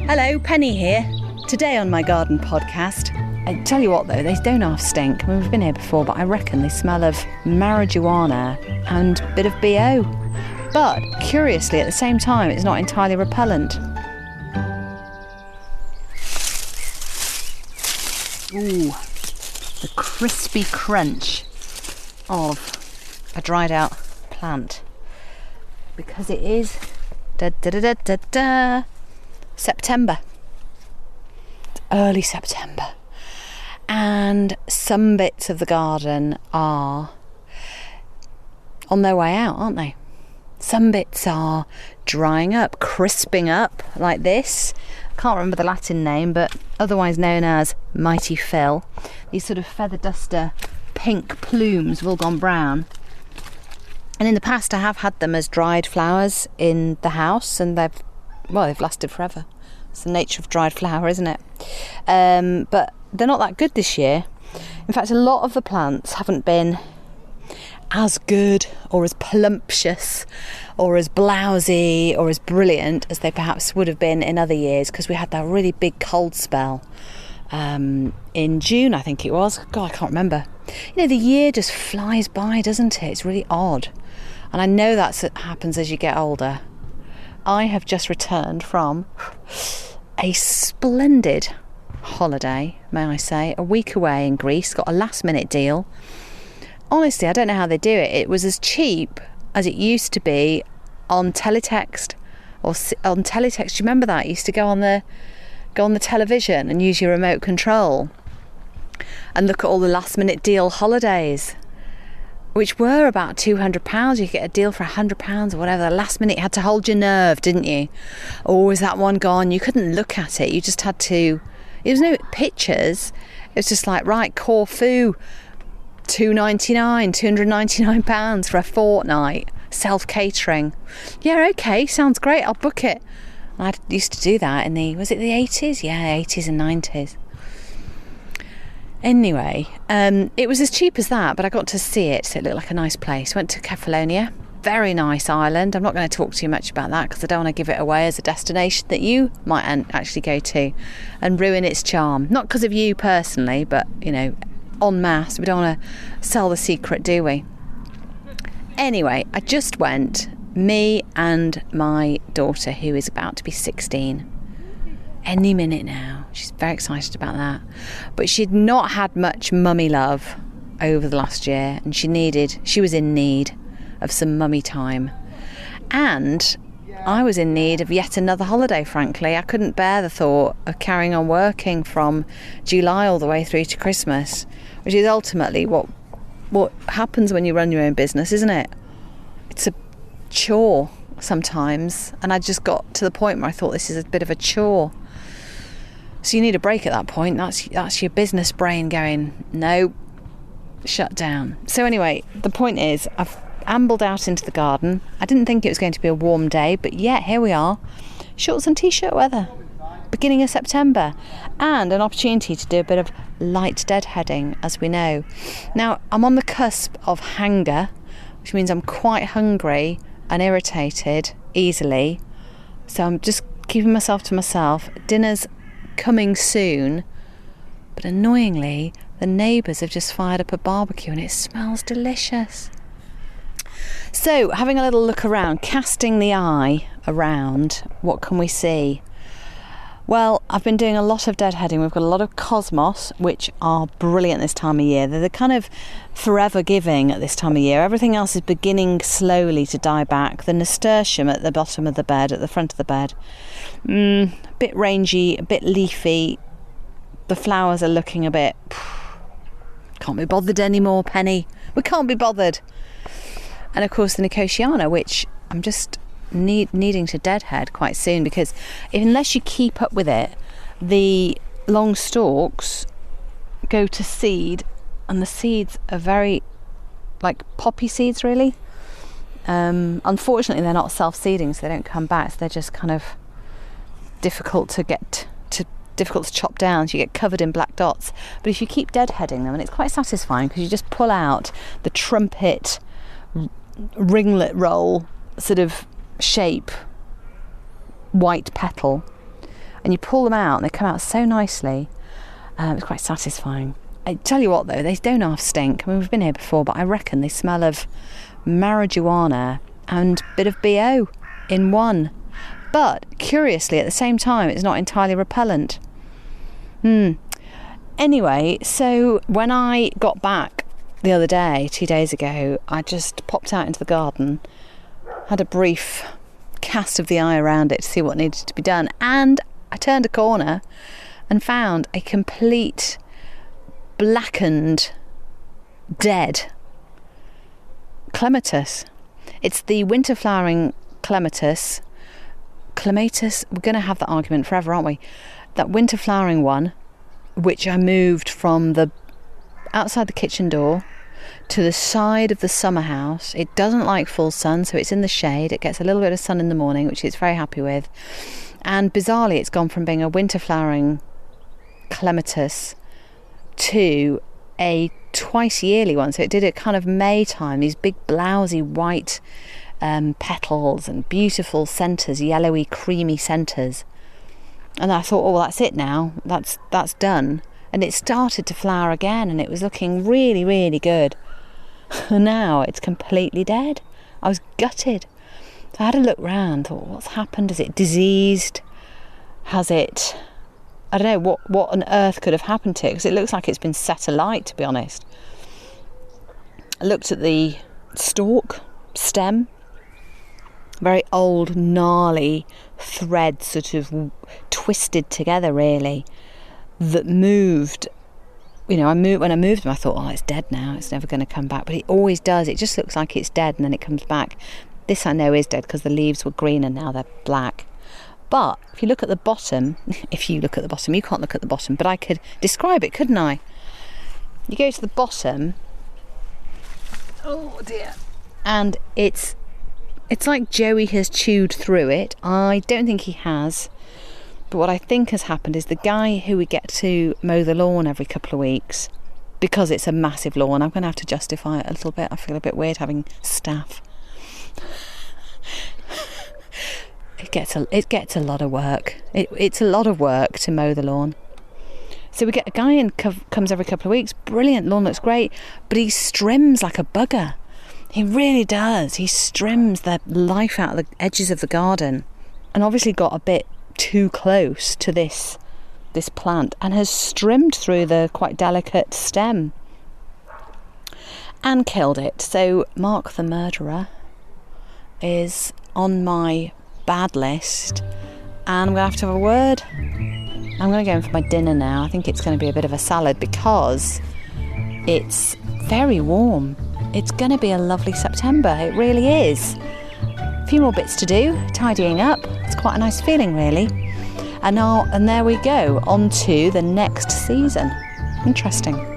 Hello, Penny here. Today on my garden podcast, I tell you what though, they don't half stink. I mean, we've been here before, but I reckon they smell of marijuana and a bit of BO. But curiously, at the same time, it's not entirely repellent. Ooh, the crispy crunch of a dried out plant. Because it is September. It's early September. And some bits of the garden are on their way out, aren't they? Some bits are drying up, crisping up like this. Can't remember the Latin name, but otherwise known as Mighty Phil. These sort of feather duster pink plumes have all gone brown. And in the past I have had them as dried flowers in the house, and they've lasted forever. It's the nature of dried flower, isn't it? But they're not that good this year. In fact, a lot of the plants haven't been as good or as plumptious or as blousy or as brilliant as they perhaps would have been in other years, because we had that really big cold spell in June, I think it was. God, I can't remember. You know, the year just flies by, doesn't it? It's really odd. And I know that happens as you get older. I have just returned from a splendid holiday, may I say, a week away in Greece. Got a last minute deal. Honestly, I don't know how they do it. It was as cheap as it used to be on teletext. Do you remember that? You used to go on the television and use your remote control and look at all the last minute deal holidays, which were about £200. You could get a deal for £100 or whatever. The last minute, you had to hold your nerve, didn't you? Oh, is that one gone? You couldn't look at it. You just had to. There was no pictures. It was just like, right, Corfu, £299 for a fortnight, self-catering. Yeah, okay, sounds great, I'll book it. I used to do that in the 80s? Yeah, 80s and 90s. Anyway, it was as cheap as that, but I got to see it, so it looked like a nice place. Went to Kefalonia, very nice island. I'm not going to talk too much about that because I don't want to give it away as a destination that you might actually go to and ruin its charm. Not because of you personally, but, you know, en masse. We don't want to sell the secret, do we? Anyway, I just went, me and my daughter, who is about to be 16. Any minute now. She's very excited about that. But she'd not had much mummy love over the last year, and she was in need of some mummy time. And I was in need of yet another holiday, frankly. I couldn't bear the thought of carrying on working from July all the way through to Christmas, which is ultimately what happens when you run your own business, isn't it? It's a chore sometimes, and I just got to the point where I thought this is a bit of a chore. So you need a break at that point. That's your business brain going, no, shut down. So anyway, the point is, I've ambled out into the garden. I didn't think it was going to be a warm day, but yet here we are. Shorts and t-shirt weather. Beginning of September. And an opportunity to do a bit of light deadheading, as we know. Now, I'm on the cusp of hunger, which means I'm quite hungry and irritated easily. So I'm just keeping myself to myself. Dinner's coming soon, but annoyingly the neighbours have just fired up a barbecue and it smells delicious. So having a little look around, casting the eye around, what can we see? Well, I've been doing a lot of deadheading. We've got a lot of cosmos, which are brilliant this time of year. They're the kind of forever giving at this time of year. Everything else is beginning slowly to die back. The nasturtium at the bottom of the bed, at the front of the bed, a bit rangy, a bit leafy. The flowers are looking a bit... Can't be bothered anymore, Penny. We can't be bothered. And of course the Nicotiana, which I'm just needing to deadhead quite soon, because unless you keep up with it, the long stalks go to seed, and the seeds are very like poppy seeds, really. Unfortunately, they're not self-seeding, so they don't come back, so they're just kind of difficult to chop down, so you get covered in black dots. But if you keep deadheading them, and it's quite satisfying, because you just pull out the trumpet ringlet roll sort of shape white petal, and you pull them out and they come out so nicely. It's quite satisfying. I tell you what though, they don't half stink. I mean, we've been here before, but I reckon they smell of marijuana and a bit of BO in one. But curiously, at the same time, it's not entirely repellent. Anyway, so when I got back the other day, 2 days ago, I just popped out into the garden, had a brief cast of the eye around it to see what needed to be done, and I turned a corner and found a complete blackened, dead clematis. It's the winter flowering clematis. We're going to have that argument forever, aren't we? That winter flowering one, which I moved from the outside the kitchen door to the side of the summer house. It doesn't like full sun, so it's in the shade. It gets a little bit of sun in the morning, which it's very happy with. And bizarrely, it's gone from being a winter flowering clematis to a twice yearly one. So it did it kind of May time, these big blousy white petals and beautiful centres, yellowy creamy centres. And I thought, oh well, that's it now, that's done. And it started to flower again, and it was looking really, really good. Now it's completely dead. I was gutted. So I had a look round, thought, what's happened? Is it diseased? Has it, I don't know, what on earth could have happened to it? Because it looks like it's been set alight, to be honest. I looked at the stem, very old, gnarly thread, sort of twisted together, really, that moved. When I moved them, I thought, oh, it's dead now, it's never going to come back. But it always does. It just looks like it's dead, and then it comes back. This I know is dead because the leaves were green and now they're black. But if you look at the bottom, you can't look at the bottom, but I could describe it, couldn't I? You go to the bottom, oh dear, and it's like Joey has chewed through it. I don't think he has, but what I think has happened is the guy who we get to mow the lawn every couple of weeks, because it's a massive lawn, I'm going to have to justify it a little bit. I feel a bit weird having staff. It gets a lot of work. It's a lot of work to mow the lawn. So we get a guy in, comes every couple of weeks. Brilliant, lawn looks great, but he strims like a bugger. He really does. He strims the life out of the edges of the garden, and obviously got a bit too close to this plant and has strimed through the quite delicate stem and killed it. So Mark the murderer is on my bad list, and I'm going to have a word. I'm going to go in for my dinner now. I think it's going to be a bit of a salad because it's very warm. It's going to be a lovely September. It really is. A few more bits to do, tidying up. It's quite a nice feeling, really. And there we go, on to the next season. Interesting.